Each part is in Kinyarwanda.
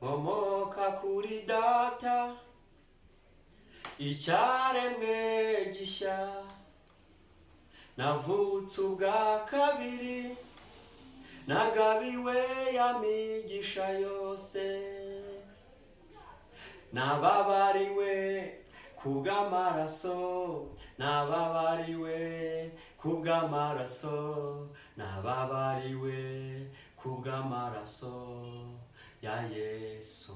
nkomoka kuri data icyaremwe gishya, navutse ubwa kabiri nagabiwe ya migisha yose, nababariwe kubw'amaraso, nababariwe kubw'amaraso, nababariwe kubw'amaraso ya Yesu.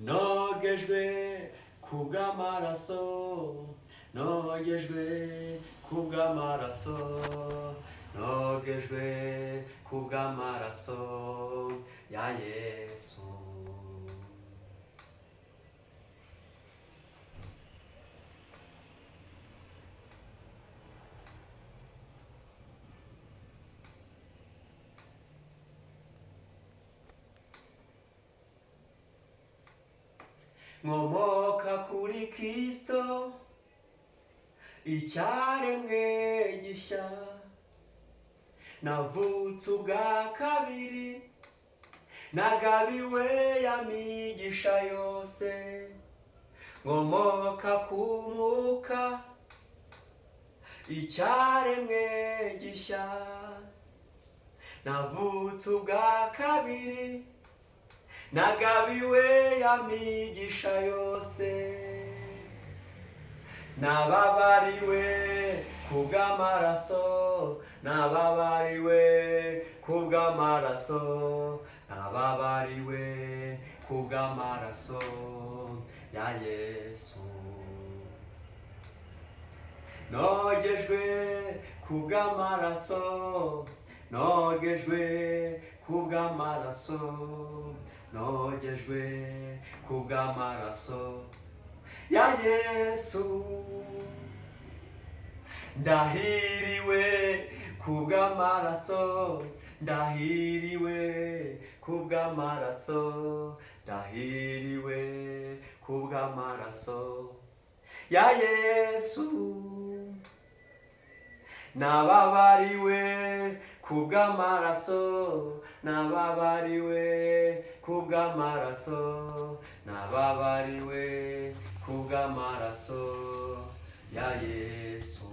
Nogejwe kubw'amaraso, nogejwe kubw'amaraso, nogejwe kubw'amaraso ya Yesu. Nkomoka kuri Kristo icyaremwe gishya, navutse ubwa kabiri nagabiwe ya migisha yose, nkomoka ku Mwuka icyaremwe gishya, navutse ubwa kabiri nagabiwe ya migisha yose, nababariwe kubw'amaraso, nababariwe kubw'amaraso, nababariwe kubw'amaraso ya Yesu. Nogejwe kubw'amaraso, nogejwe kubw'amaraso, nogejwe kubw'amaraso ya Yesu. Ndahiriwe kubw'amaraso, ndahiriwe kubw'amaraso, ndahiriwe kubw'amaraso ya Yesu. Nababariwe kubw'amaraso, nababariwe kubw'amaraso, nababariwe kubw'amaraso ya Yesu.